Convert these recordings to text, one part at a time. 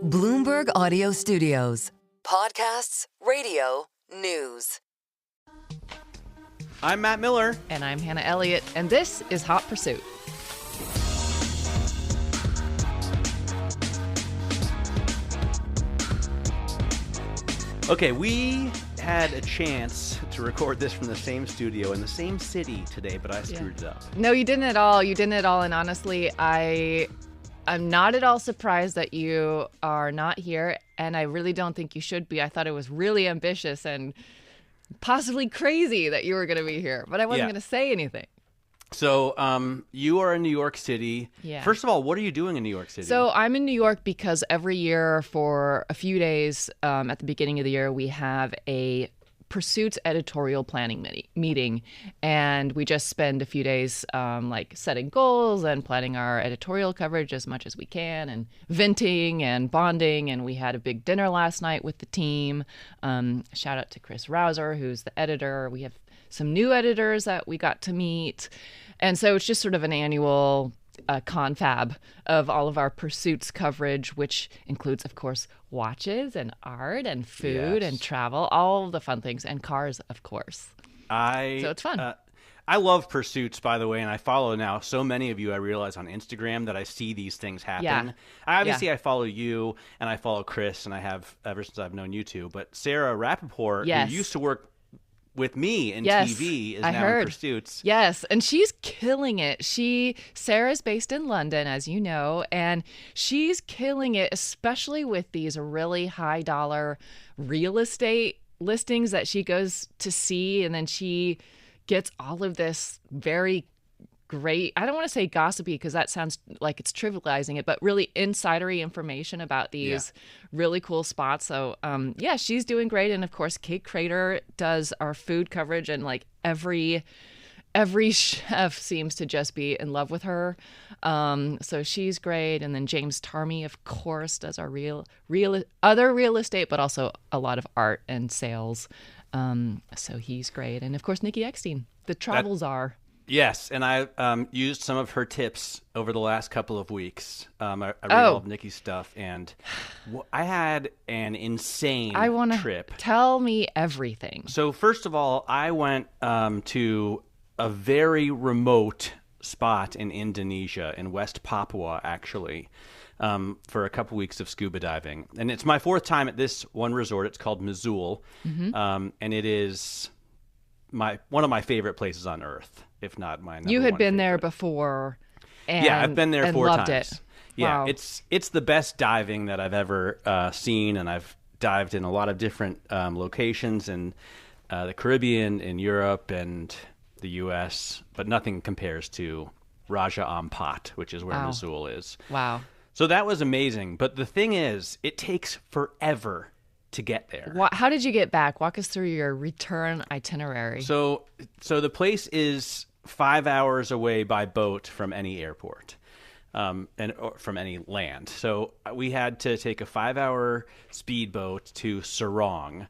Bloomberg Audio Studios. Podcasts, radio, news. I'm Matt Miller. And I'm Hannah Elliott. And this is Hot Pursuit. Okay, we had a chance to record this from the same studio in the same city today, but I screwed it up. No, you didn't at all. You didn't at all. And honestly, I'm not at all surprised that you are not here. And I really don't think you should be. I thought it was really ambitious and possibly crazy that you were going to be here, but I wasn't going to say anything. So you are in New York City. Yeah. First of all, what are you doing in New York City? So I'm in New York because every year for a few days at the beginning of the year, we have a Pursuits editorial planning meeting. And we just spend a few days like setting goals and planning our editorial coverage as much as we can and venting and bonding. And we had a big dinner last night with the team. Shout out to Chris Rouser, who's the editor. We have some new editors that we got to meet. And so it's just sort of an annual confab of all of our Pursuits coverage, which includes, of course, watches and art and food and travel, all the fun things, and cars, of course. So it's fun. I love Pursuits, by the way, and I follow now so many of you, I realize, on Instagram that I see these things happen. Yeah. I follow you, and I follow Chris, and I have ever since I've known you two. But Sarah Rappaport, who used to work with me in TV, is now in Pursuits. Yes, and she's killing it. Sarah's based in London, as you know, and she's killing it, especially with these really high dollar real estate listings that she goes to see, and then she gets all of this very great, I don't want to say gossipy because that sounds like it's trivializing it, but really insidery information about these really cool spots. So she's doing great. And of course, Kate Crater does our food coverage, and like every chef seems to just be in love with her. So she's great. And then James Tarmy, of course, does our other real estate, but also a lot of art and sales. So he's great. And of course, Nikki Eckstein, the travel czar. Yes, and I used some of her tips over the last couple of weeks. I read all of Nikki's stuff, and I had an insane trip. Tell me everything. So first of all, I went to a very remote spot in Indonesia, in West Papua, actually, for a couple weeks of scuba diving. And it's my fourth time at this one resort. It's called Mosul, and it is one of my favorite places on Earth, if not my number one. You had been favorite. There before. I've been there 4 loved times. It. Yeah, wow. It's the best diving that I've ever seen, and I've dived in a lot of different locations in the Caribbean, in Europe, and the U.S., but nothing compares to Raja Ampat, which is where Mosul is. Wow. So that was amazing, but the thing is, it takes forever to get there. How did you get back? Walk us through your return itinerary. So the place is 5 hours away by boat from any airport, or from any land. So we had to take a 5-hour speedboat to Sarong,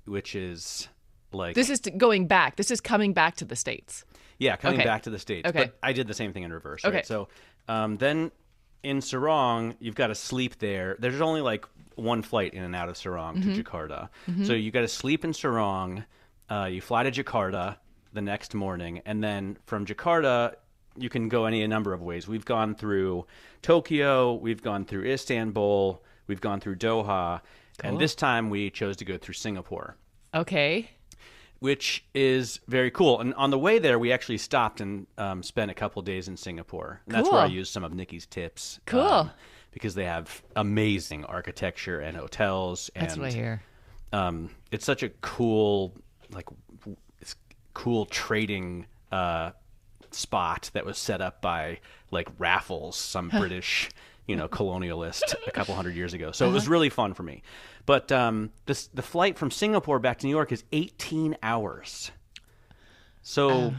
which is like... This is going back. This is coming back to the States. Yeah, coming back to the States. Okay. But I did the same thing in reverse. Okay. Right? So then in Sarong, you've got to sleep there. There's only like one flight in and out of Sarong to Jakarta. So you got to sleep in Sarong. You fly to Jakarta the next morning, and then from Jakarta you can go any number of ways. We've gone through Tokyo, we've gone through Istanbul, we've gone through Doha, and this time we chose to go through Singapore. Okay. Which is very cool. And on the way there, we actually stopped and spent a couple days in Singapore. And that's where I used some of Nikki's tips. Cool. Because they have amazing architecture and hotels. That's what I hear. It's such a cool, trading spot that was set up by like Raffles, some British, colonialist a couple hundred years ago. So it was really fun for me. But the flight from Singapore back to New York is 18 hours. So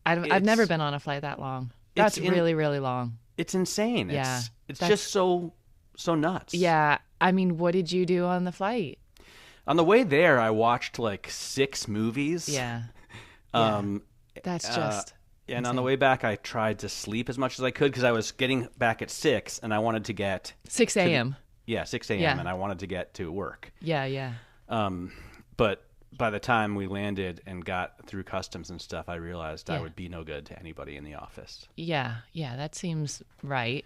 I've never been on a flight that long. That's really, really long. It's insane. Yeah, it's just so nuts. Yeah. I mean, what did you do on the flight? On the way there, I watched like 6 movies. Yeah. Um, That's just And on the way back, I tried to sleep as much as I could because I was getting back at 6 and I wanted to get 6 a.m. 6 a.m. Yeah. and I wanted to get to work. Yeah. But by the time we landed and got through customs and stuff, I realized I would be no good to anybody in the office. Yeah, that seems right.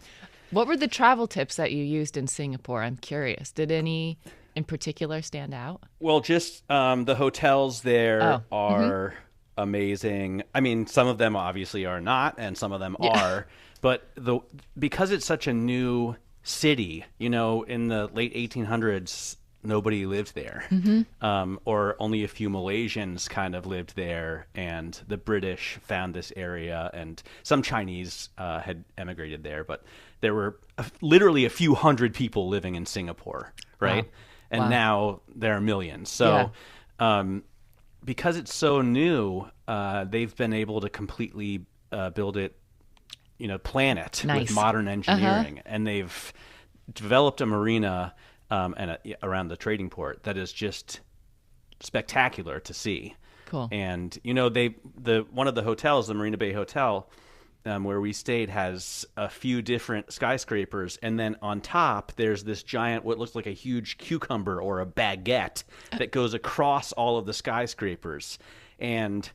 What were the travel tips that you used in Singapore? I'm curious. Did any in particular stand out? Well, just the hotels there are amazing. I mean, some of them obviously are not, and some of them are. But because it's such a new city, in the late 1800s, nobody lived there, or only a few Malaysians kind of lived there, and the British found this area, and some Chinese had emigrated there, but there were literally a few hundred people living in Singapore, right? Wow. And now there are millions. So because it's so new, they've been able to completely build it, plan it with modern engineering, and they've developed a marina around the trading port that is just spectacular to see. Cool. And one of the hotels, the Marina Bay Hotel, where we stayed, has a few different skyscrapers, and then on top there's this giant, what looks like a huge cucumber or a baguette that goes across all of the skyscrapers, and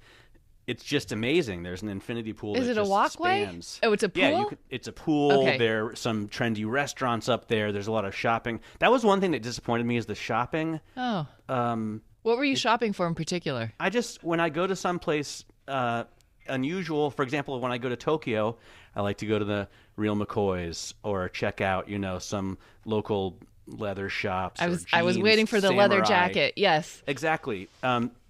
it's just amazing. There's an infinity pool. Is that it just a walkway? Spans. Oh, it's a pool? Yeah, it's a pool. Okay. There are some trendy restaurants up there. There's a lot of shopping. That was one thing that disappointed me, is the shopping. Oh. What were you shopping for in particular? When I go to someplace unusual, for example, when I go to Tokyo, I like to go to the Real McCoys or check out, some local leather shops. I was waiting for the leather jacket. Yes. Exactly.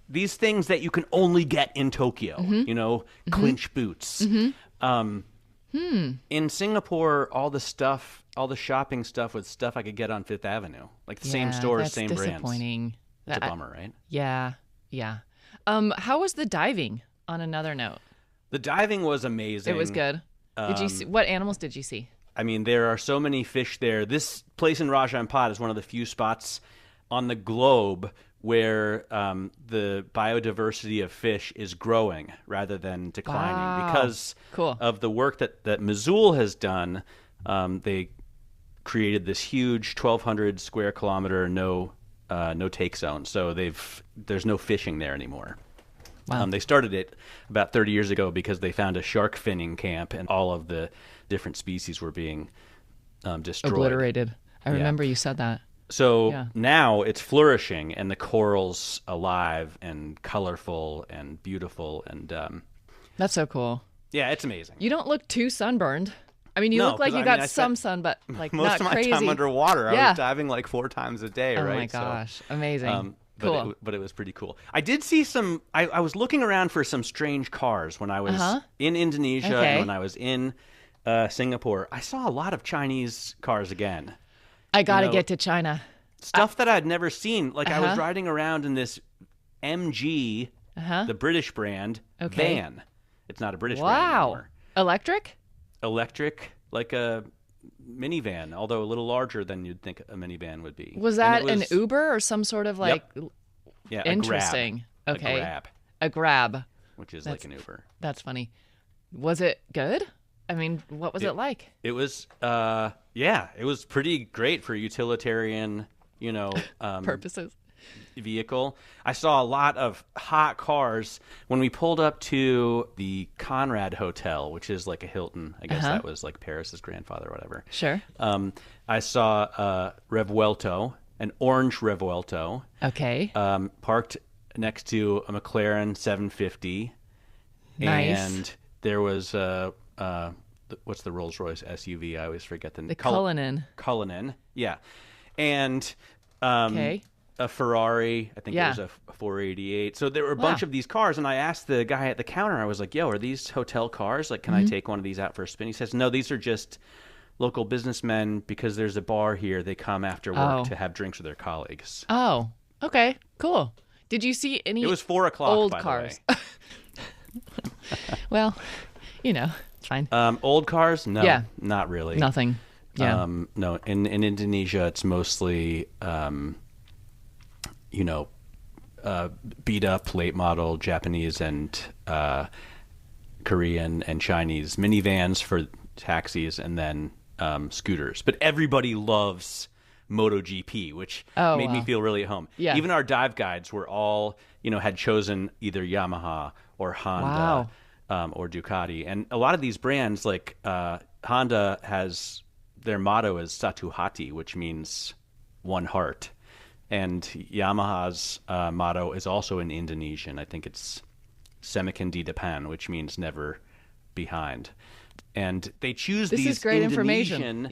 These things that you can only get in Tokyo, clinch boots. In Singapore, all the shopping stuff was stuff I could get on Fifth Avenue. Like the same stores, same brands. That's disappointing. It's a bummer, right? Yeah. How was the diving, on another note? The diving was amazing. It was good. Did you see, what animals did you see? I mean, there are so many fish there. This place in Raja Ampat is one of the few spots on the globe where the biodiversity of fish is growing rather than declining because of the work that Missoula has done. They created this huge 1,200 square kilometer no take zone, so there's no fishing there anymore. Wow. They started it about 30 years ago because they found a shark finning camp, and all of the different species were being destroyed. Obliterated. I remember you said that. So now it's flourishing, and the coral's alive and colorful and beautiful, and that's so cool. Yeah, it's amazing. You don't look too sunburned. I mean, you look like you got some sun, but like most not of my crazy. time underwater. I was diving like 4 times a day, right? Oh my gosh, amazing. Cool. But it was pretty cool. I did see some. I was looking around for some strange cars when I was in Indonesia and when I was in Singapore. I saw a lot of Chinese cars again. I gotta get to China. Stuff that I'd never seen. Like I was riding around in this MG, the British brand, van. It's not a British brand anymore. Electric, like a minivan, although a little larger than you'd think a minivan would be. Was that an Uber or some sort of like? Yeah, interesting. A grab. Okay, a grab, which is like an Uber. That's funny. Was it good? I mean, what was it like? It was, it was pretty great for utilitarian, purposes. Vehicle. I saw a lot of hot cars when we pulled up to the Conrad Hotel, which is like a Hilton. I guess that was like Paris's grandfather or whatever. Sure. I saw a Revuelto, an orange Revuelto. Okay. Parked next to a McLaren 750. Nice. And there was what's the Rolls-Royce SUV? I always forget the name. The Cullinan. Cullinan, yeah. And a Ferrari, I think it was a 488. So there were a bunch of these cars, and I asked the guy at the counter, I was like, yo, are these hotel cars? Like, can I take one of these out for a spin? He says, no, these are just local businessmen because there's a bar here. They come after work to have drinks with their colleagues. Oh, okay, cool. Did you see any It was 4 o'clock, old by cars? the way. Well, it's fine. Old cars? No, not really. Nothing. Yeah. No, in Indonesia, it's mostly, beat up late model Japanese and Korean and Chinese minivans for taxis, and then scooters. But everybody loves MotoGP, which made me feel really at home. Yeah. Even our dive guides were all, had chosen either Yamaha or Honda or Ducati. And a lot of these brands, like Honda has, their motto is Satu Hati, which means one heart. And Yamaha's motto is also in Indonesian. I think it's Semakin di depan, which means never behind. And they choose these great Indonesian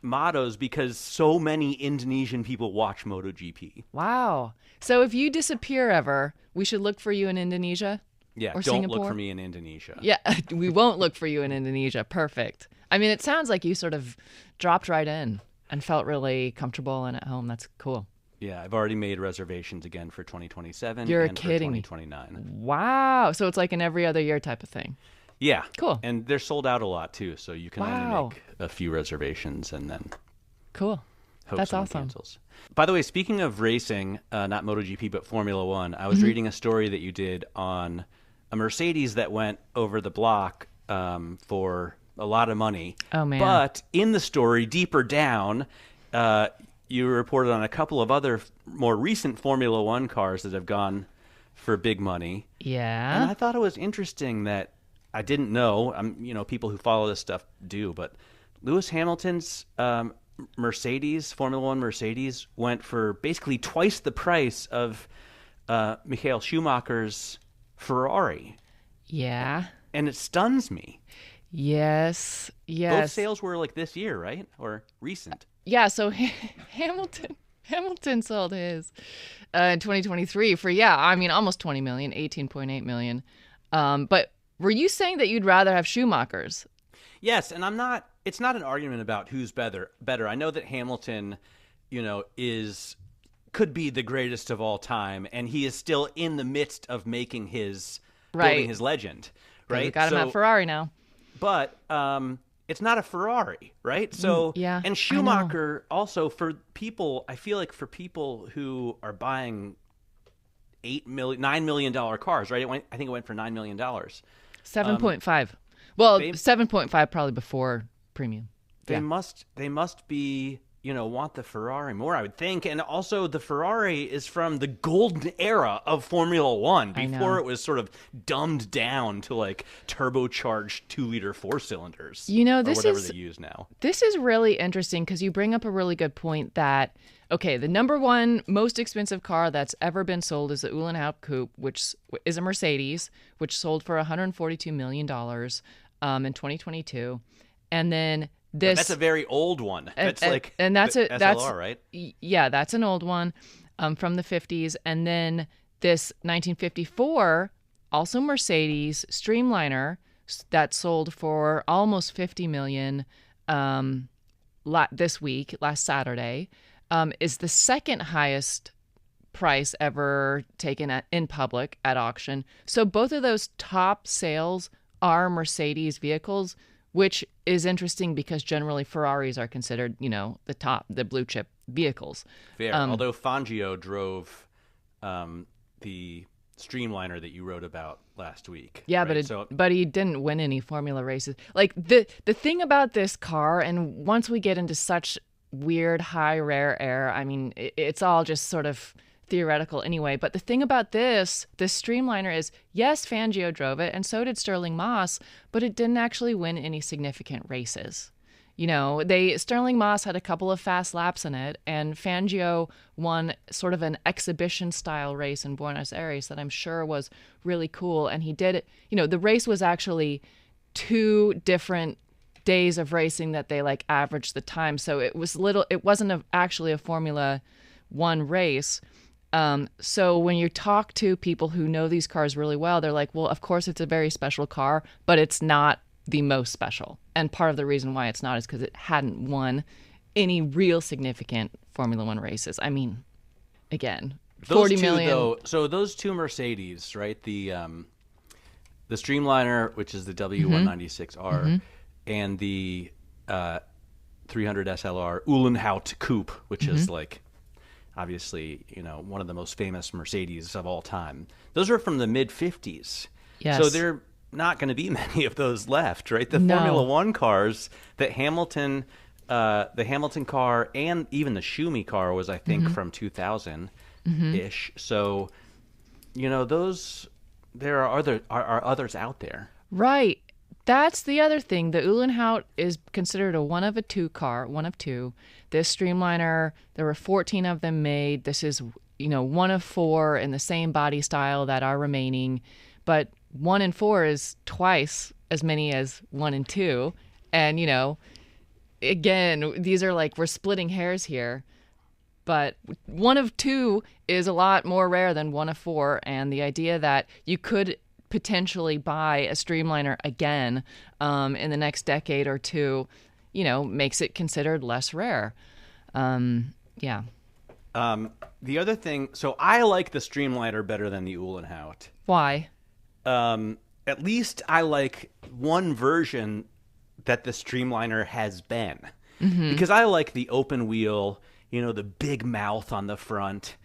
mottos because so many Indonesian people watch MotoGP. Wow. So if you disappear ever, we should look for you in Indonesia? Yeah, or don't Singapore? look for me in Indonesia. Yeah, we won't look for you in Indonesia. Perfect. I mean, it sounds like you sort of dropped right in and felt really comfortable and at home. That's cool. Yeah, I've already made reservations again for 2027 You're and kidding for me. 2029. Wow. So it's like an every other year type of thing. Yeah. Cool. And they're sold out a lot, too, so you can only make a few reservations and then cool. hope That's someone awesome. cancels. By the way, speaking of racing, not MotoGP, but Formula One, I was reading a story that you did on a Mercedes that went over the block for a lot of money. Oh, man. But in the story, deeper down, you reported on a couple of other more recent Formula One cars that have gone for big money. Yeah. And I thought it was interesting that I didn't know. People who follow this stuff do, but Lewis Hamilton's Mercedes, Formula One Mercedes, went for basically twice the price of Michael Schumacher's Ferrari. Yeah. And it stuns me. Yes. Both sales were like this year, right? Or recent. Yeah, so Hamilton sold his in 2023 for almost 20 million, 18.8 million. But were you saying that you'd rather have Schumacher's? Yes, and it's not an argument about who's better. I know that Hamilton, could be the greatest of all time, and he is still in the midst of making building his legend, right? We got him at Ferrari now. But it's not a Ferrari, right? So and Schumacher also, for people, I feel like for people who are buying $9 million cars, right? I think it went for $9 million. 7.5. Well, 7.5 probably before premium. They must be, want the Ferrari more, I would think. And also the Ferrari is from the golden era of Formula One, before it was sort of dumbed down to like turbocharged 2-liter 4-cylinders. This or whatever they use now. This is really interesting because you bring up a really good point that, okay, the number one most expensive car that's ever been sold is the Uhlenhaut Coupe, which is a Mercedes, which sold for $142 million in 2022. And then that's a very old one. That's that's SLR, right? Yeah, that's an old one from the 50s. And then this 1954, also Mercedes Streamliner, that sold for almost $50 million last Saturday, is the second highest price ever taken in public at auction. So both of those top sales are Mercedes vehicles, which is interesting because generally Ferraris are considered, the blue chip vehicles. Fair. Although Fangio drove the Streamliner that you wrote about last week. Yeah, right? but he didn't win any Formula races. Like the thing about this car, and once we get into such weird high rare air, I mean, it's all just sort of theoretical anyway. But the thing about this Streamliner is, yes, Fangio drove it, and so did Sterling Moss, but it didn't actually win any significant races. Sterling Moss had a couple of fast laps in it, and Fangio won sort of an exhibition style race in Buenos Aires that I'm sure was really cool. And he did it, the race was actually 2 different days of racing that they averaged the time. So it wasn't actually a Formula One race. So when you talk to people who know these cars really well, they're like, well, of course it's a very special car, but it's not the most special. And part of the reason why it's not is because it hadn't won any real significant Formula One races. I mean, again, those 40 two, million. Though, so those two Mercedes, right? The Streamliner, which is the W196R, and the 300 SLR Uhlenhaut Coupe, which is obviously, one of the most famous Mercedes of all time. Those are from the mid-50s. Yes. So they're not going to be many of those left, right? The No. Formula One cars that the Hamilton car and even the Schumi car was, I think, from 2000-ish. So, those there are others out there. Right. That's the other thing. The Uhlenhaut is considered a one of two. This Streamliner, there were 14 of them made. This is, one of four in the same body style that are remaining. But 1 and 4 is twice as many as 1 and 2. And, again, these are like, we're splitting hairs here. But 1 of 2 is a lot more rare than 1 of 4. And the idea that you could potentially buy a Streamliner again in the next decade or two, makes it considered less rare. Yeah. The other thing, so I like the Streamliner better than the Uhlenhaut. Why? At least I like one version that the Streamliner has been. Because I like the open wheel, the big mouth on the front,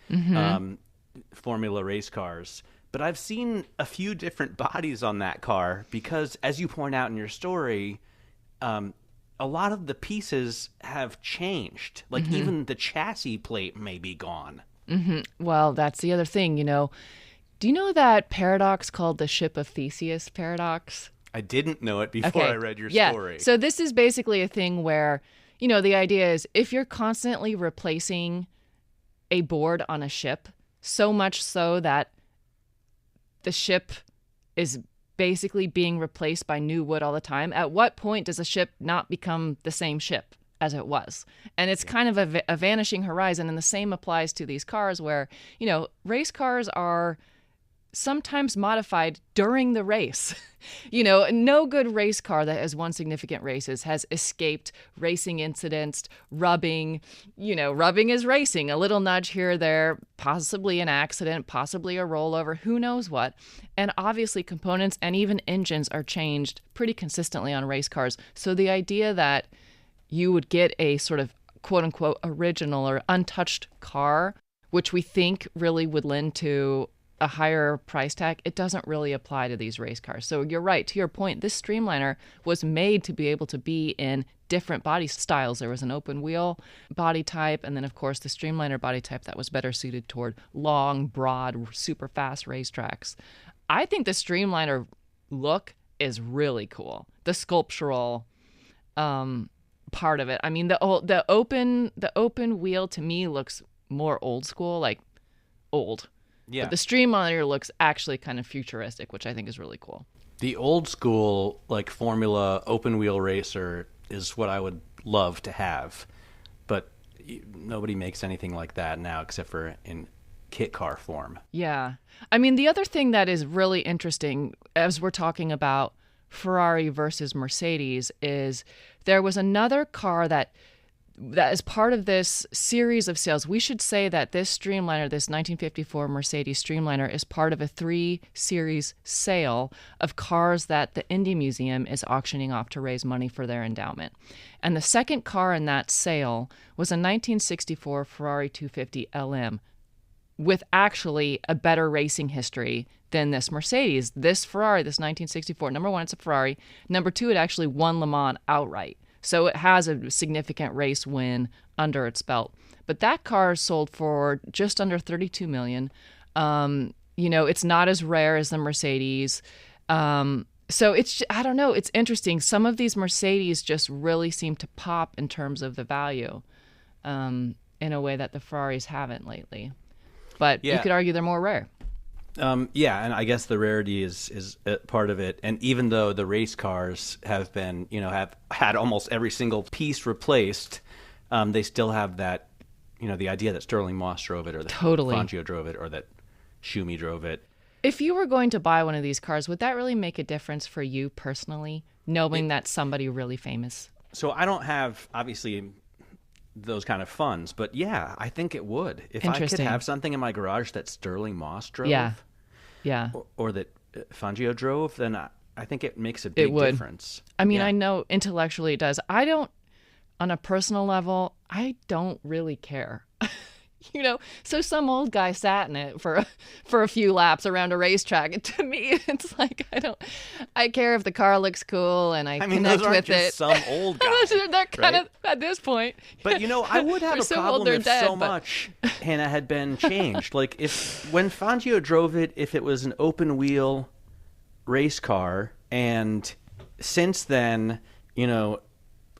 Formula race cars. But I've seen a few different bodies on that car because, as you point out in your story, a lot of the pieces have changed. Like even the chassis plate may be gone. Well, that's the other thing, Do you know that paradox called the Ship of Theseus paradox? I didn't know it before I read your story. So this is basically a thing where, the idea is if you're constantly replacing a board on a ship, so much so that the ship is basically being replaced by new wood all the time, at what point does a ship not become the same ship as it was? And it's kind of a vanishing horizon. And the same applies to these cars where, race cars are sometimes modified during the race. No good race car that has won significant races has escaped racing incidents, rubbing. Rubbing is racing. A little nudge here or there, possibly an accident, possibly a rollover, who knows what. And obviously components and even engines are changed pretty consistently on race cars. So the idea that you would get a sort of quote unquote original or untouched car, which we think really would lend to a higher price tag, it doesn't really apply to these race cars. So you're right. To your point, this Streamliner was made to be able to be in different body styles. There was an open wheel body type, and then, of course, the Streamliner body type that was better suited toward long, broad, super fast racetracks. I think the Streamliner look is really cool. The sculptural part of it. I mean, the open wheel to me looks more old school, like old. Yeah. But the Streamliner looks actually kind of futuristic, which I think is really cool. The old school, like Formula open wheel racer is what I would love to have. But nobody makes anything like that now except for in kit car form. Yeah. I mean, the other thing that is really interesting as we're talking about Ferrari versus Mercedes is there was another car that is part of this series of sales. We should say that this Streamliner, this 1954 Mercedes Streamliner, is part of a 3-series sale of cars that the Indy Museum is auctioning off to raise money for their endowment. And the second car in that sale was a 1964 Ferrari 250 LM with actually a better racing history than this Mercedes. This Ferrari, this 1964, number one, it's a Ferrari. Number two, it actually won Le Mans outright. So it has a significant race win under its belt. But that car sold for just under $32 million. It's not as rare as the Mercedes. So I don't know. It's interesting. Some of these Mercedes just really seem to pop in terms of the value in a way that the Ferraris haven't lately. But you could argue they're more rare. And I guess the rarity is part of it. And even though the race cars have been, have had almost every single piece replaced, they still have that, the idea that Sterling Moss drove it, or that Fangio drove it, or that Schumi drove it. If you were going to buy one of these cars, would that really make a difference for you personally, knowing that somebody really famous? So I don't have, obviously, those kind of funds, but yeah, I think it would. If I could have something in my garage that Sterling Moss drove, or that Fangio drove, then I think it makes a big difference. I mean, I know intellectually it does. On a personal level, I don't really care. So some old guy sat in it for a few laps around a racetrack. And to me, it's like I care if the car looks cool and I connect those aren't with just it. some old guy. They're kind right? of at this point. But I would have They're a so problem old, they're if dead, so but- much Hannah had been changed. Like when Fangio drove it, if it was an open wheel race car, and since then,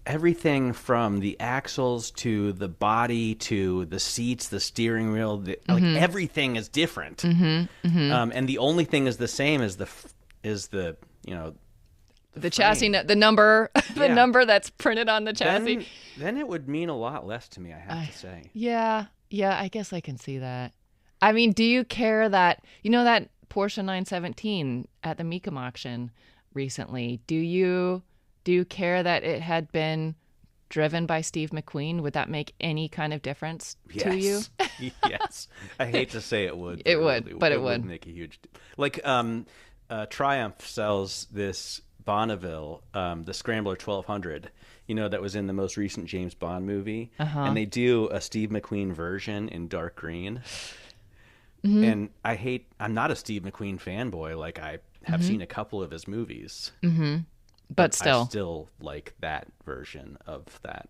everything from the axles to the body to the seats, the steering wheel, like everything is different. And the only thing is the same as the chassis, the number, number that's printed on the chassis. Then it would mean a lot less to me, I have to say. Yeah, I guess I can see that. I mean, do you care that that Porsche 917 at the Mecum auction recently? Do you care that it had been driven by Steve McQueen? Would that make any kind of difference to you? Yes. I hate to say it would. It would, but it would make a huge like Triumph sells this Bonneville, the Scrambler 1200, that was in the most recent James Bond movie, and they do a Steve McQueen version in dark green. And I'm not a Steve McQueen fanboy. Like I have seen a couple of his movies. But still. I still like that version of that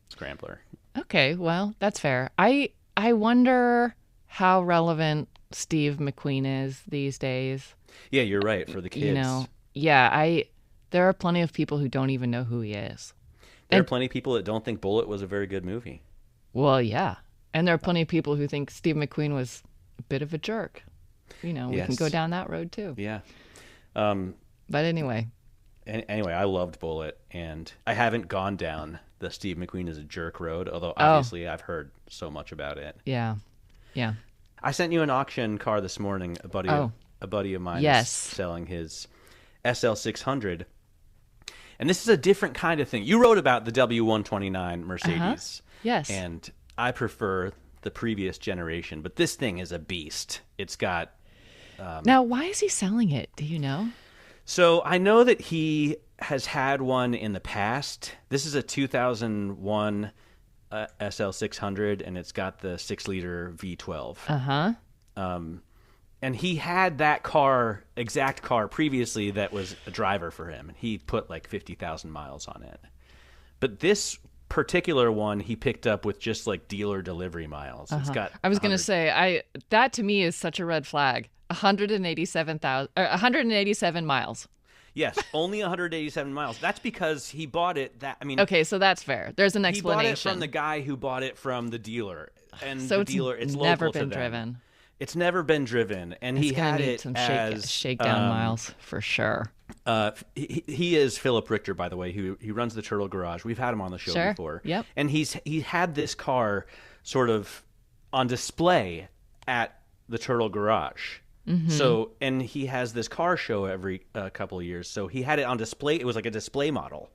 Scrambler. Okay, well, that's fair. I wonder how relevant Steve McQueen is these days. Yeah, you're right, for the kids. There are plenty of people who don't even know who he is. There are plenty of people that don't think Bullitt was a very good movie. Well, yeah. And there are plenty of people who think Steve McQueen was a bit of a jerk. We can go down that road too. Yeah. But anyway. Anyway, I loved Bullitt, and I haven't gone down the Steve McQueen is a jerk road, although obviously I've heard so much about it. Yeah. I sent you an auction car this morning. A buddy of mine is selling his SL600, and this is a different kind of thing. You wrote about the W129 Mercedes. Yes. And I prefer the previous generation, but this thing is a beast. It's got... now, why is he selling it? Do you know? So I know that he has had one in the past. This is a 2001 SL600, and it's got the 6-liter V12. And he had that exact car previously that was a driver for him. He put like 50,000 miles on it. But this particular one he picked up with just like dealer delivery miles. It's got... I was going to say, that to me is such a red flag. 187 miles. Yes, only 187 miles. That's because he bought it. Okay, so that's fair. There's an explanation. He bought it from the guy who bought it from the dealer, and so the dealer it's never local been to them. driven. It's never been driven, and he had it some as shakedown miles for sure. He is Philip Richter, by the way, who he runs the Turtle Garage. We've had him on the show before. Yep. And he had this car sort of on display at the Turtle Garage. So, and he has this car show every couple of years. So he had it on display. It was like a display model,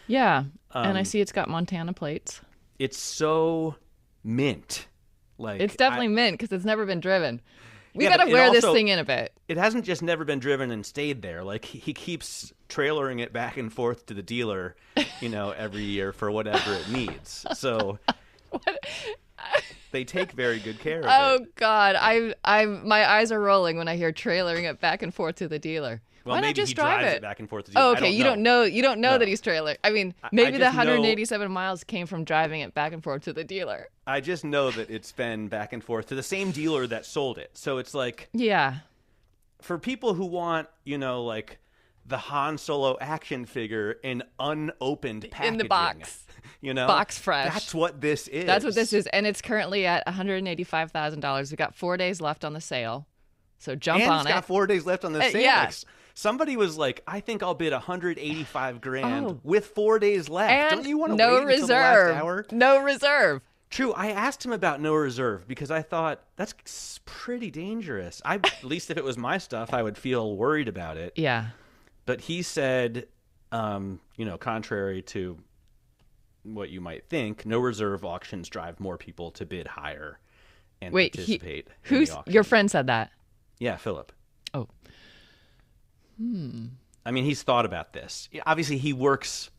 Yeah, and I see it's got Montana plates. It's so mint. Like it's definitely mint because it's never been driven. We got to wear this thing in a bit. It hasn't just never been driven and stayed there. Like he keeps trailering it back and forth to the dealer, every year for whatever it needs. So they take very good care of it. Oh God, my eyes are rolling when I hear trailering it back and forth to the dealer. Well, Why maybe not just he drive drives it back and forth to the dealer. Oh, okay. You don't know that he's trailer. I mean, maybe the just 187 miles came from driving it back and forth to the dealer. I just know that it's been back and forth to the same dealer that sold it. So it's like, yeah, for people who want, like the Han Solo action figure in unopened packaging. In the box. Box fresh. That's what this is. That's what this is. And it's currently at $185,000. We've got 4 days left on the sale. So jump on it. And it's got 4 days left on the sale. Yeah. Somebody was like, I think I'll bid $185,000 with 4 days left. And don't you want to no wait reserve. until the last hour? No reserve. True. I asked him about no reserve because I thought that's pretty dangerous. At least if it was my stuff, I would feel worried about it. Yeah. But he said, contrary to what you might think, no reserve auctions drive more people to bid higher and participate. Who's your friend said that? Yeah, Philip. Oh. I mean, he's thought about this. Obviously, he works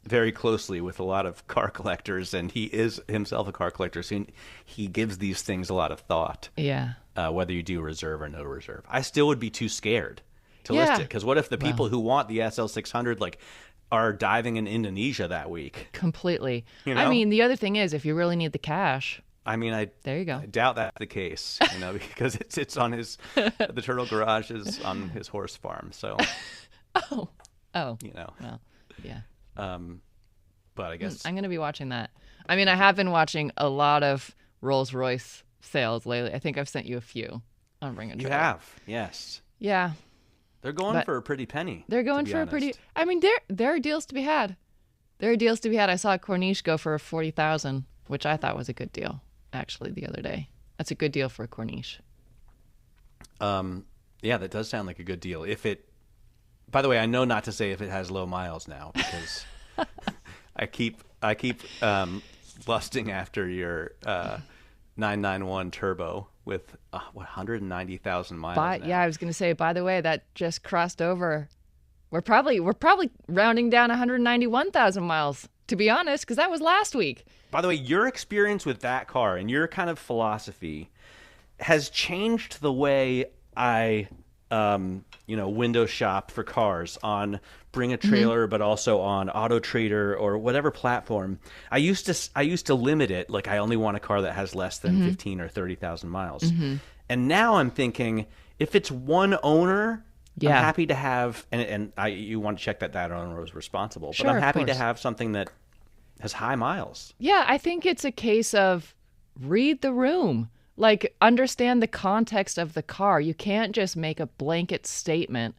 very closely with a lot of car collectors, and he is himself a car collector, so he gives these things a lot of thought. Yeah. Whether you do reserve or no reserve. I still would be too scared to list it, because what if the people who want the SL600 like are diving in Indonesia that week? Completely. You know? I mean, the other thing is, if you really need the cash, I mean, there you go. I doubt that's the case, because it sits on the turtle garage is on his horse farm. So, oh, well, yeah. But I guess I'm going to be watching that. I mean, I have been watching a lot of Rolls-Royce sales lately. I think I've sent you a few on Bring a Trailer. You have, yes. Yeah. They're going for a pretty penny. They're going for a pretty. I mean, there are deals to be had. There are deals to be had. I saw a Corniche go for $40,000, which I thought was a good deal, actually, the other day. That's a good deal for a Corniche. Yeah, that does sound like a good deal. By the way, I know not to say if it has low miles now, because I keep lusting after your 991 turbo with 190,000 miles. Yeah, I was going to say, by the way, that just crossed over. We're probably rounding down 191,000 miles, to be honest, because that was last week. By the way, your experience with that car and your kind of philosophy has changed the way I window shop for cars on Bring a Trailer, but also on Auto Trader or whatever platform. I used to limit it, like I only want a car that has less than 15 or 30,000 miles. And now I'm thinking, if it's one owner, I'm happy to have, and you want to check that owner was responsible, but I'm happy to have something that has high miles. Yeah, I think it's a case of read the room. Like, understand the context of the car. You can't just make a blanket statement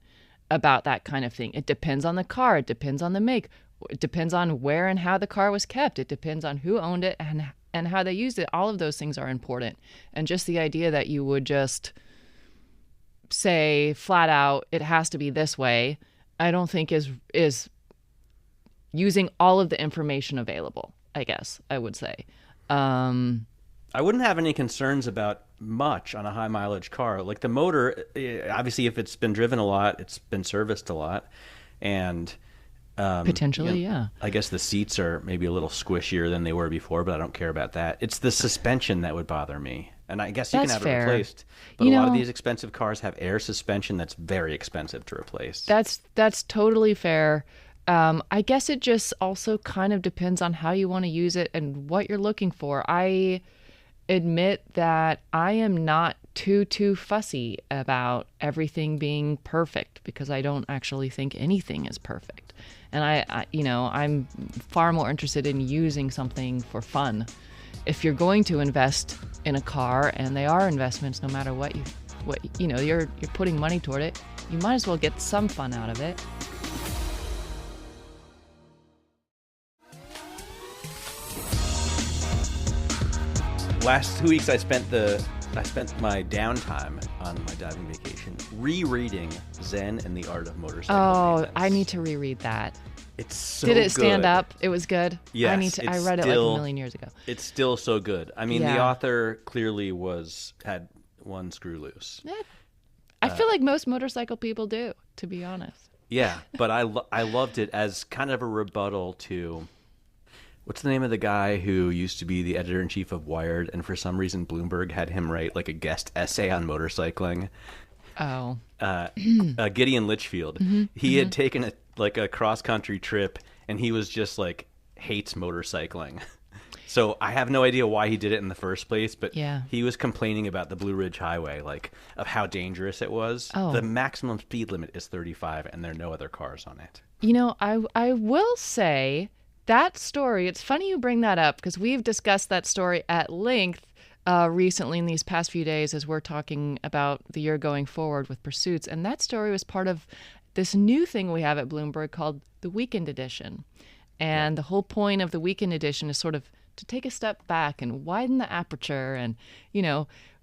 about that kind of thing. It depends on the car. It depends on the make. It depends on where and how the car was kept. It depends on who owned it and how they used it. All of those things are important. And just the idea that you would just say flat out, it has to be this way, I don't think is using all of the information available, I guess I would say. I wouldn't have any concerns about much on a high mileage car. Like the motor, obviously, if it's been driven a lot, it's been serviced a lot, and potentially, yeah. I guess the seats are maybe a little squishier than they were before, but I don't care about that. It's the suspension that would bother me, and I guess you can have it replaced. But a lot of these expensive cars have air suspension that's very expensive to replace. That's totally fair. I guess it just also kind of depends on how you want to use it and what you're looking for. I admit that I am not too fussy about everything being perfect, because I don't actually think anything is perfect. And I'm far more interested in using something for fun. If you're going to invest in a car, and they are investments no matter what you're putting money toward it, you might as well get some fun out of it. Last 2 weeks, I spent my downtime on my diving vacation rereading Zen and the Art of Motorcycle Maintenance. I need to reread that. It's so good. Did it stand good. up? It was good? Yes. I read it like a million years ago. It's still so good. I mean, the author clearly had one screw loose. Yeah. I feel like most motorcycle people do, to be honest. Yeah, but I loved it as kind of a rebuttal to... What's the name of the guy who used to be the editor-in-chief of Wired, and for some reason Bloomberg had him write like a guest essay on motorcycling? Oh. Gideon Litchfield. He had taken a cross-country trip, and he was just like, hates motorcycling. So I have no idea why he did it in the first place, but he was complaining about the Blue Ridge Highway, like of how dangerous it was. Oh. The maximum speed limit is 35, and there are no other cars on it. I will say... that story, it's funny you bring that up, because we've discussed that story at length recently in these past few days as we're talking about the year going forward with pursuits. And that story was part of this new thing we have at Bloomberg called the Weekend Edition. And the whole point of the Weekend Edition is sort of to take a step back and widen the aperture. And,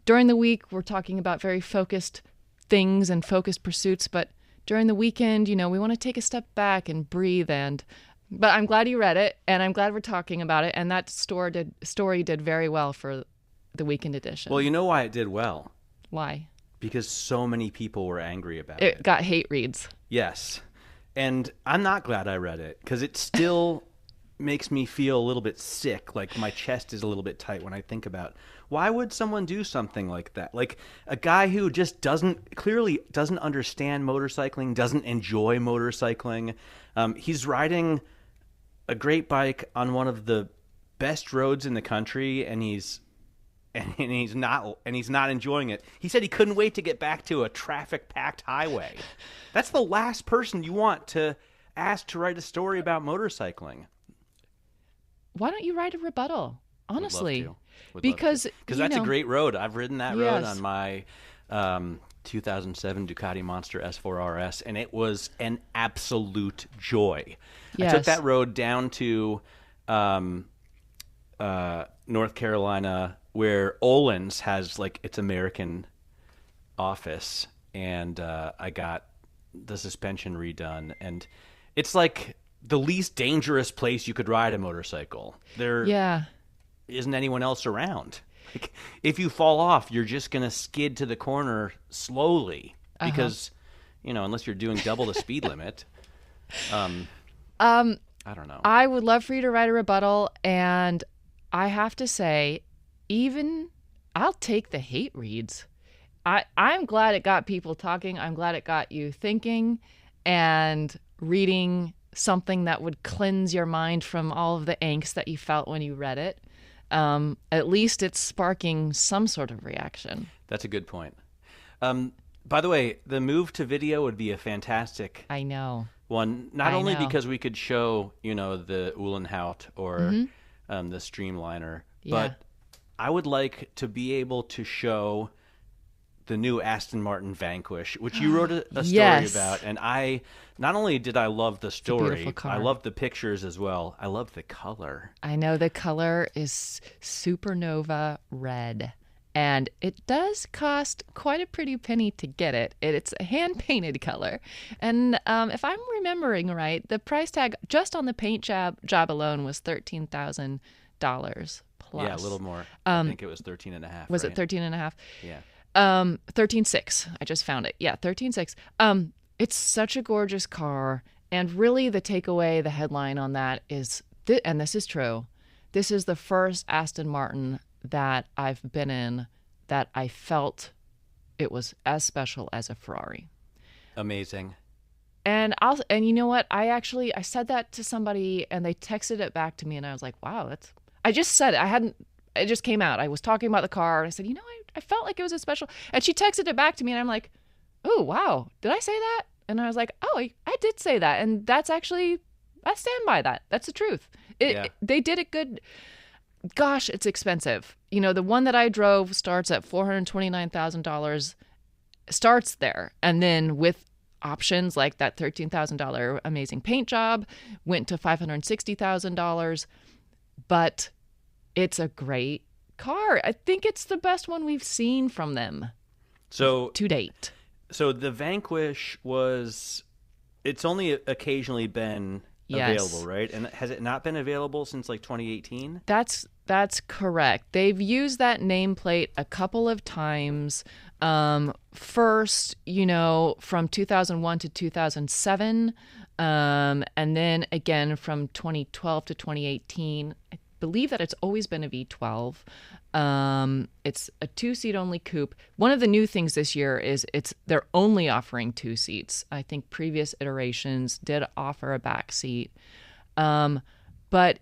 during the week, we're talking about very focused things and focused pursuits. But during the weekend, we want to take a step back and breathe. But I'm glad you read it, and I'm glad we're talking about it. And that story did very well for the Weekend Edition. Well, you know why it did well? Why? Because so many people were angry about it. It got hate reads. Yes. And I'm not glad I read it, because it's still makes me feel a little bit sick. Like my chest is a little bit tight when I think about why would someone do something like that? Like a guy who just clearly doesn't understand motorcycling, doesn't enjoy motorcycling. He's riding a great bike on one of the best roads in the country, and he's not enjoying it. He said he couldn't wait to get back to a traffic-packed highway. That's the last person you want to ask to write a story about motorcycling. Why don't you write a rebuttal? Honestly, Would love to. because that's a great road. I've ridden that road Yes. on my 2007 Ducati Monster S4 RS, and it was an absolute joy. I took Yes. that road down to North Carolina, where Olin's has like its American office, and I got the suspension redone, and it's like the least dangerous place you could ride a motorcycle. There isn't anyone else around. Like, if you fall off, you're just gonna skid to the corner slowly because unless you're doing double the speed limit. I don't know. I would love for you to write a rebuttal, and I have to say, I'll take the hate reads. I'm glad it got people talking. I'm glad it got you thinking and reading something that would cleanse your mind from all of the angst that you felt when you read it. At least it's sparking some sort of reaction. That's a good point. By the way, the move to video would be a fantastic I know. one, not I only know. because we could show, the Uhlenhaut or the Streamliner, but I would like to be able to show the new Aston Martin Vanquish, which you wrote a story Yes. about, and not only did I love the story, beautiful car. I loved the pictures as well. I love the color. I know the color is supernova red, and it does cost quite a pretty penny to get it. It's a hand-painted color, and if I'm remembering right, the price tag just on the paint job alone was $13,000 plus. Yeah, a little more. I think it was 13 and a half. Was right? it 13 and a half? Yeah. 13.6. I just found it. Yeah, 13.6. It's such a gorgeous car, and really the takeaway, the headline on that is, and this is true, this is the first Aston Martin that I've been in that I felt it was as special as a Ferrari. Amazing. And you know what? I said that to somebody, and they texted it back to me, and I was like, wow, I just said it. It just came out. I was talking about the car, and I said, I felt like it was a special. And she texted it back to me, and I'm like, oh, wow, did I say that? And I was like, oh, I did say that. And that's actually, I stand by that. That's the truth. They did it good. Gosh, it's expensive. The one that I drove starts at $429,000, starts there. And then with options like that $13,000 amazing paint job, went to $560,000. But it's a great car. I think it's the best one we've seen from them to date. So the Vanquish it's only occasionally been available, right? And has it not been available since like 2018? That's correct. They've used that nameplate a couple of times. First, from 2001 to 2007, and then again from 2012 to 2018. I believe that it's always been a V12. It's a 2-seat only coupe. One of the new things this year is they're only offering 2 seats. I think previous iterations did offer a back seat. But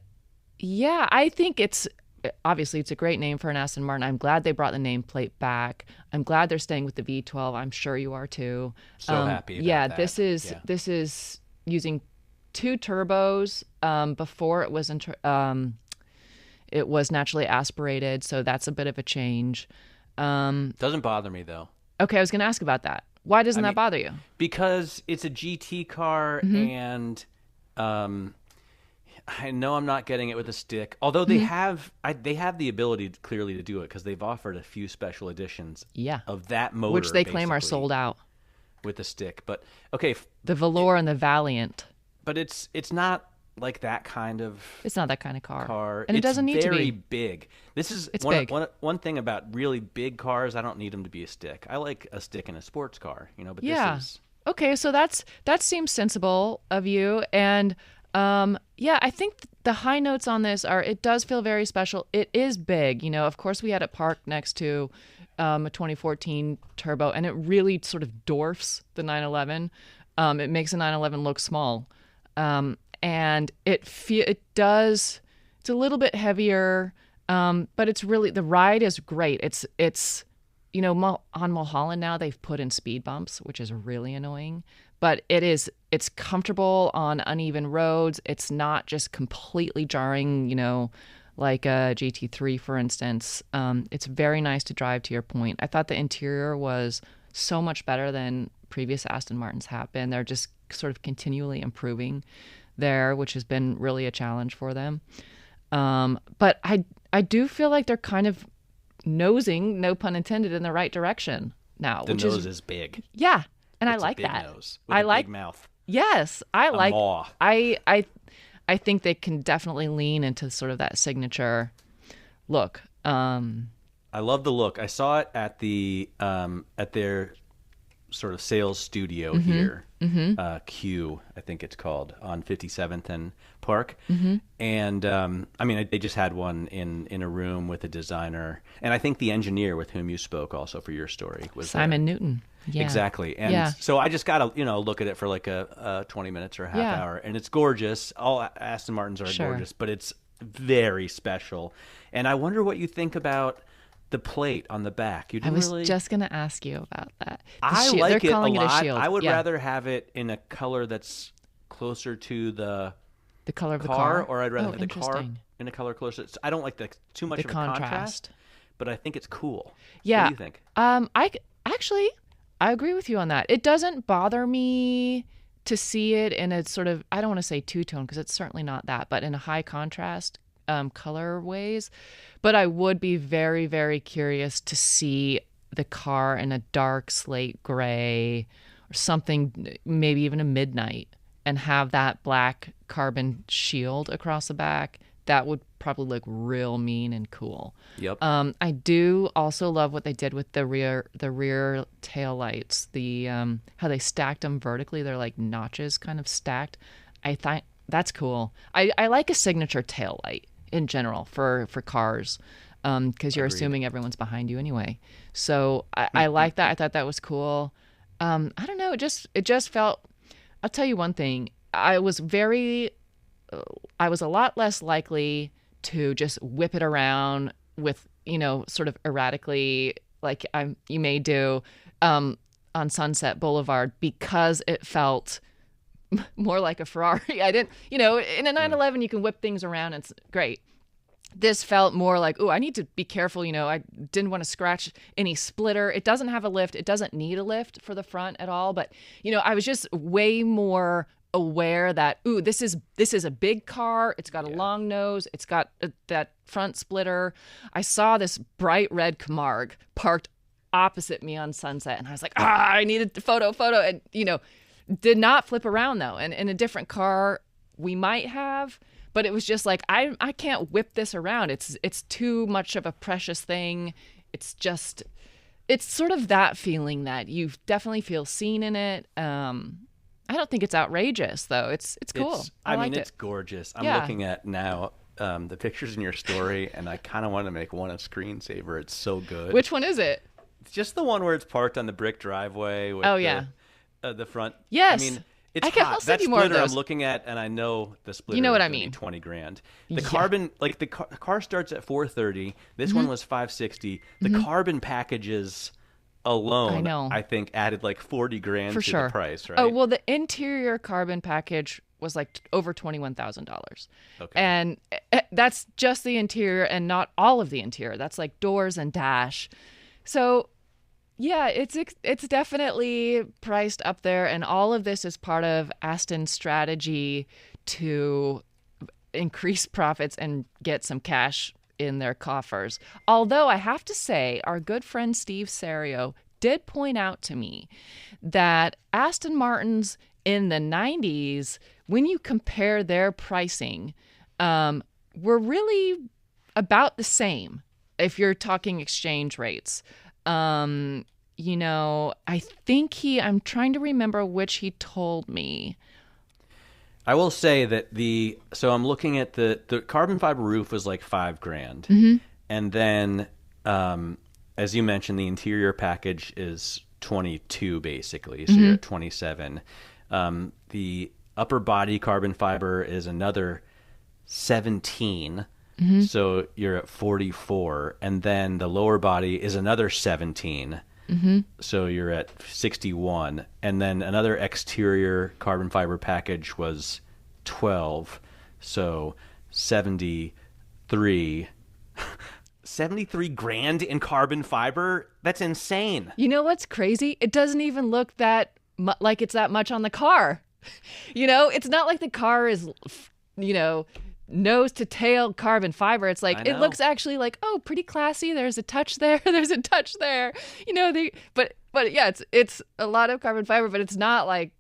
yeah, I think it's a great name for an Aston Martin. I'm glad they brought the nameplate back. I'm glad they're staying with the V12. I'm sure you are too. So happy about that. This is using 2 turbos. Before it was naturally aspirated, so that's a bit of a change. Doesn't bother me though. Okay, I was going to ask about that. Why doesn't that bother you? Because it's a GT car, and I know I'm not getting it with a stick. Although they have the ability clearly to do it because they've offered a few special editions. of that motor, which they claim are basically, sold out with a stick. But okay, the Velour and the Valiant. But it's not like that kind of. It's not that kind of car, and it doesn't need to be very big. This is one thing about really big cars. I don't need them to be a stick. I like a stick in a sports car, but this is okay. So that seems sensible of you, and Yeah, I think the high notes on this are it does feel very special. It is big. Of course, we had it parked next to a 2014 Turbo, and it really sort of dwarfs the 911. It makes a 911 look small. And it does, it's a little bit heavier, but it's really, the ride is great. It's on Mulholland now they've put in speed bumps, which is really annoying, but it's comfortable on uneven roads. It's not just completely jarring, like a GT3, for instance. It's very nice to drive, to your point. I thought the interior was so much better than previous Aston Martins have been. They're just sort of continually improving there, which has been really a challenge for them. But I do feel like they're kind of nosing, no pun intended, in the right direction now. The nose is big. Yeah, and It's I like a big that. nose with I a like big mouth. Yes, I A like. maw. I think they can definitely lean into sort of that signature look. I love the look. I saw it at their sort of sales studio here, Q, I think it's called, on 57th and Park. And they just had one in a room with a designer, and I think the engineer with whom you spoke also for your story was Simon there. Newton. Yeah. Exactly. And so I just got to, look at it for like a 20 minutes or a half hour, and it's gorgeous. All Aston Martins are gorgeous, but it's very special. And I wonder what you think about the plate on the back. I was just going to ask you about that. I like They're calling it a it lot. a shield. I would rather have it in a color that's closer to the color of the car, car, or I'd rather have the car in a color closer. I don't like too much the of a contrast, but I think it's cool. Yeah. What do you think? I agree with you on that. It doesn't bother me to see it in a sort of, I don't want to say two-tone because it's certainly not that, but in a high contrast color ways. But I would be very, very curious to see the car in a dark slate gray or something, maybe even a midnight, and have that black carbon shield across the back. That would probably look real mean and cool. Yep. I do also love what they did with the rear tail lights. How they stacked them vertically. They're like notches kind of stacked. I thought that's cool. I like a signature tail light in general for cars, because you're assuming everyone's behind you anyway. So I like that. I thought that was cool. I don't know. It just felt. I'll tell you one thing. I was a lot less likely to just whip it around with, sort of erratically, like you may do on Sunset Boulevard, because it felt more like a Ferrari. I didn't, in a 911 you can whip things around and it's great. This felt more like, I need to be careful. I didn't want to scratch any splitter. It doesn't have a lift. It doesn't need a lift for the front at all. But, I was just way more aware that, this is a big car. It's got a long nose. It's got that front splitter. I saw this bright red Camargue parked opposite me on Sunset, and I was like, I needed the photo. And, did not flip around though. And in a different car, we might have. But it was just like, I can't whip this around. It's too much of a precious thing. It's sort of that feeling that you definitely feel seen in it. I don't think it's outrageous though. It's cool. I liked it's it. gorgeous. I'm looking at now the pictures in your story, and I kind of want to make one a screensaver. It's so good. Which one is it? It's just the one where it's parked on the brick driveway with the front. Yes. It's I'll hot. send That you more of splitter I'm those. looking at, and I know the splitter. You know what is I gonna be mean. 20 grand. The carbon, like the car starts at 430. This one was 560. The carbon packages alone, I think, added like 40 grand For to sure. the price, right? Oh, well, the interior carbon package was like over $21,000. Okay. And that's just the interior and not all of the interior. That's like doors and dash. So yeah, it's definitely priced up there, and all of this is part of Aston's strategy to increase profits and get some cash in their coffers. Although I have to say, our good friend Steve Serio did point out to me that Aston Martins in the 90s, when you compare their pricing, were really about the same if you're talking exchange rates. I think I'm trying to remember which he told me. I will say that so I'm looking at the carbon fiber roof was like $5,000, and then as you mentioned, the interior package is 22 basically, so you're at 27. The upper body carbon fiber is another 17, so you're at 44, and then the lower body is another 17. So you're at 61, and then another exterior carbon fiber package was 12, so 73. 73 grand in carbon fiber? That's insane. You know what's crazy? It doesn't even look that like it's that much on the car. It's not like the car is, nose to tail carbon fiber. It's like it looks actually like, oh, pretty classy. There's a touch there. There's a touch there. But yeah, it's a lot of carbon fiber, but it's not like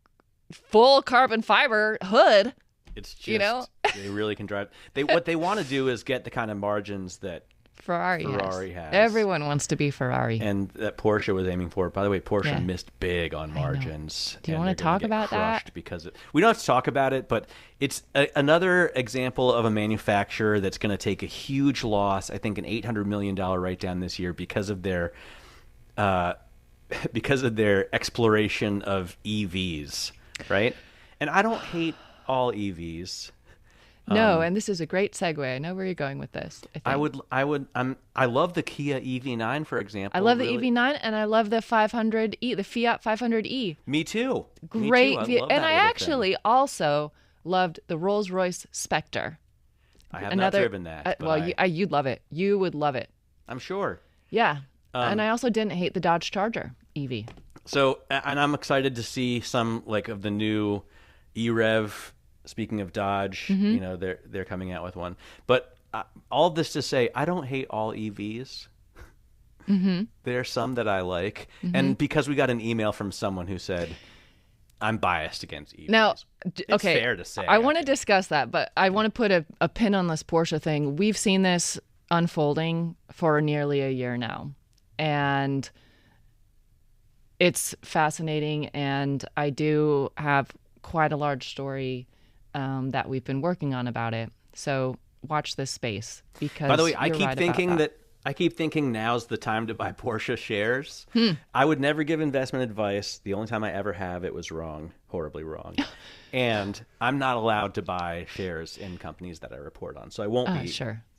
full carbon fiber hood. It's just they really can drive. What they want to do is get the kind of margins that Ferrari has. Everyone wants to be Ferrari. And that Porsche was aiming for. By the way, Porsche missed big on margins. Do you want to talk about that? Because we don't have to talk about it, but it's another example of a manufacturer that's going to take a huge loss. I think an $800 million write-down this year because of their exploration of EVs, right? And I don't hate all EVs. No, and this is a great segue. I know where you're going with this. I love the Kia EV9, for example. I love the EV9, and I love the 500e, the Fiat 500e. Me too. Great. Me too. And I actually also loved the Rolls-Royce Spectre. I have not driven that. You'd love it. You would love it. I'm sure. Yeah. And I also didn't hate the Dodge Charger EV. So, and I'm excited to see some of the new E-Rev. Speaking of Dodge, they're coming out with one. But all of this to say, I don't hate all EVs. There are some that I like. And because we got an email from someone who said, I'm biased against EVs. Now, it's fair to say. I want to discuss that, but I want to put a pin on this Porsche thing. We've seen this unfolding for nearly a year now. And it's fascinating. And I do have quite a large story that we've been working on about it. So watch this space, because by the way, I keep thinking now's the time to buy Porsche shares. I would never give investment advice. The only time I ever have, it was wrong, horribly wrong. And I'm not allowed to buy shares in companies that I report on. So I won't be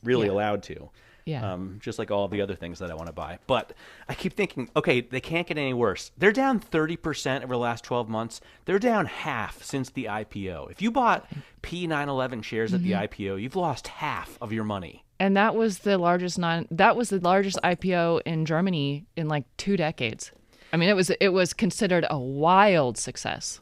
really allowed to. Yeah. Just like all the other things that I want to buy. But I keep thinking, okay, they can't get any worse. They're down 30% over the last 12 months. They're down half since the IPO. If you bought P911 shares at the IPO, you've lost half of your money. And that was the largest IPO in Germany in like 2 decades. I mean, it was considered a wild success.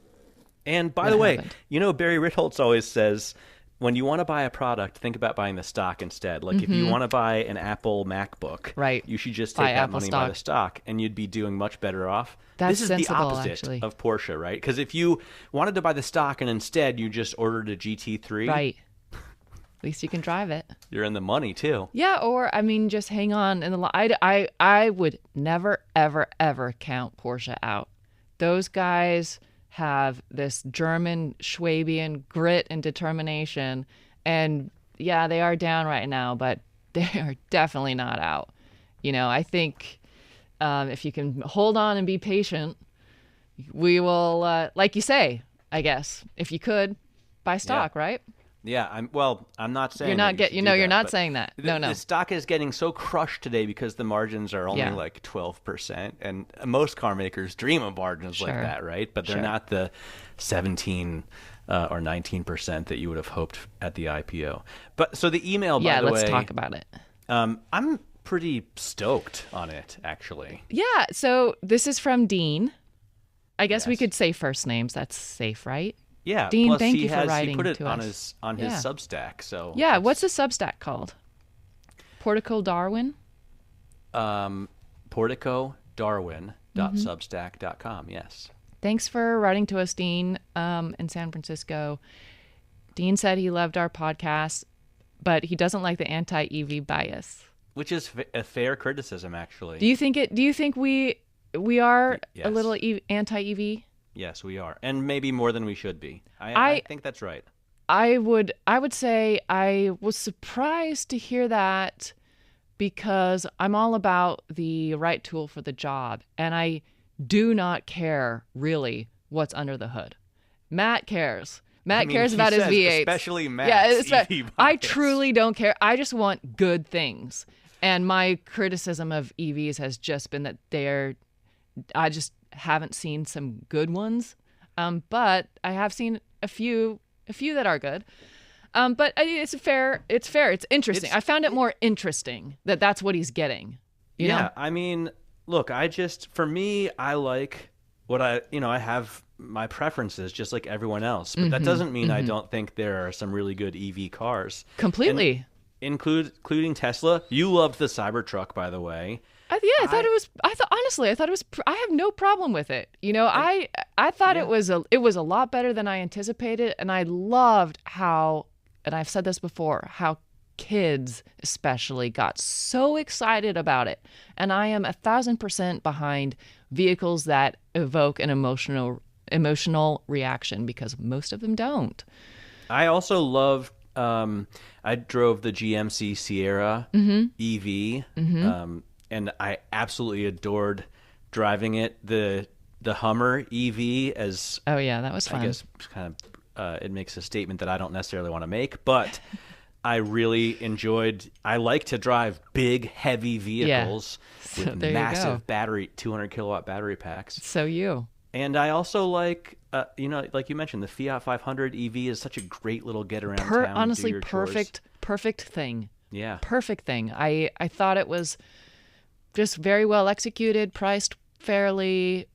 And by the way, Barry Ritholtz always says, when you want to buy a product, think about buying the stock instead. Like if you want to buy an Apple MacBook, right, you should just take that money and buy the stock, and you'd be doing much better off. This is the opposite actually of Porsche, right? Because if you wanted to buy the stock and instead you just ordered a GT3, right, at least you can drive it. You're in the money too. Yeah, or I mean, just hang on in the I would never ever ever count Porsche out. Those guys have this German Schwabian grit and determination, and yeah, they are down right now, but they are definitely not out. I think if you can hold on and be patient, we will, like you say, I guess, if you could, buy stock, right? Yeah, I'm not saying you're not saying that. No. The stock is getting so crushed today because the margins are only like 12%, and most car makers dream of margins like that, right? But they're not the 17 or 19% that you would have hoped at the IPO. But so the email, by the way, let's talk about it. I'm pretty stoked on it, actually. Yeah. So this is from Dean. I guess we could say first names. That's safe, right? Yeah, Dean, plus thank you for writing he put it to on us. his Substack. So yeah, what's the Substack called? Portico Darwin? porticodarwin.substack.com, yes. Thanks for writing to us, Dean, in San Francisco. Dean said he loved our podcast, but he doesn't like the anti-EV bias. Which is a fair criticism, actually. Do you think we are a little anti-EV? Yes, we are. And maybe more than we should be. I think that's right. I would say I was surprised to hear that because I'm all about the right tool for the job. And I do not care really what's under the hood. Matt cares. Matt cares about his V8. Especially Matt's EV bias. I truly don't care. I just want good things. And my criticism of EVs has just been that I just haven't seen some good ones. But I have seen a few that are good. But it's fair. It's interesting. I found it more interesting that that's what he's getting. You know? I mean, look, for me, I like what I have my preferences just like everyone else. But that doesn't mean I don't think there are some really good EV cars. Completely. Including Tesla. You loved the Cybertruck, by the way. I thought it was. I have no problem with it. You know, I thought it was a lot better than I anticipated, and I loved how, and I've said this before, how kids especially got so excited about it. And I am 1,000% behind vehicles that evoke an emotional reaction because most of them don't. I also love. I drove the GMC Sierra EV. And I absolutely adored driving it. The Hummer EV that was fun. I guess kind of it makes a statement that I don't necessarily want to make, but I really enjoyed. I like to drive big, heavy vehicles with massive battery, 200 kilowatt battery packs. So you. And I also like, like you mentioned, the Fiat 500 EV is such a great little get around town. Honestly, do your perfect thing. Yeah, perfect thing. I thought it was just very well executed, priced fairly.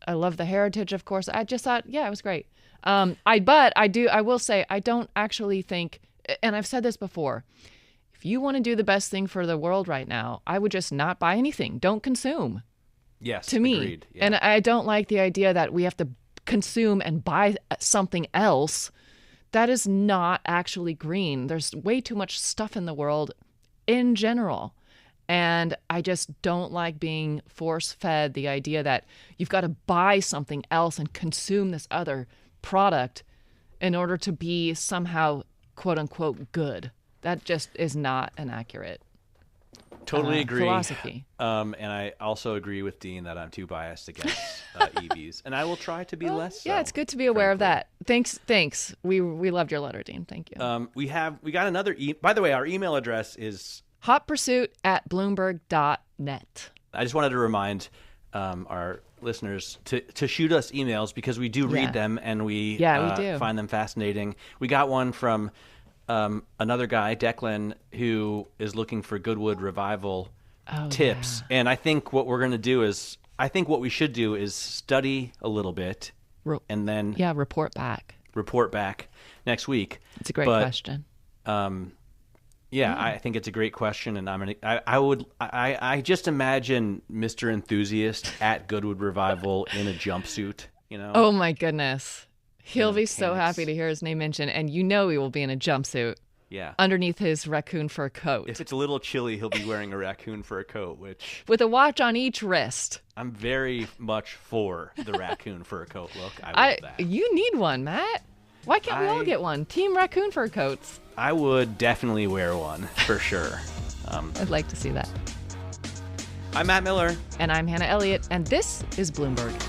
I love the heritage, of course. I just thought, it was great. I will say, I don't actually think, and I've said this before, if you want to do the best thing for the world right now, I would just not buy anything. Don't consume. Yes, to me. Agreed. Yeah. And I don't like the idea that we have to consume and buy something else. That is not actually green. There's way too much stuff in the world in general. And I just don't like being force-fed the idea that you've got to buy something else and consume this other product in order to be somehow, quote-unquote, good. That just is not an accurate totally agree. Philosophy. And I also agree with Dean that I'm too biased against EVs. And I will try to be less so. Yeah, it's good to be aware of that. Thanks. We loved your letter, Dean. Thank you. We got another by the way, our email address is hotpursuit@bloomberg.net. I just wanted to remind our listeners to shoot us emails because we do read them and we do find them fascinating. We got one from another guy, Declan, who is looking for Goodwood revival tips. And I think what what we should do is study a little bit and then report back next week. It's a great question. I think it's a great question, and I just imagine Mr. Enthusiast at Goodwood Revival in a jumpsuit, you know. Oh my goodness. He'll be so happy to hear his name mentioned, and he will be in a jumpsuit. Yeah. Underneath his raccoon fur coat. If it's a little chilly, he'll be wearing a raccoon fur coat, with a watch on each wrist. I'm very much for the raccoon fur coat look. I love that. You need one, Matt. Why can't we all get one? Team raccoon fur coats. I would definitely wear one, for sure. I'd like to see that. I'm Matt Miller. And I'm Hannah Elliott, and this is Bloomberg.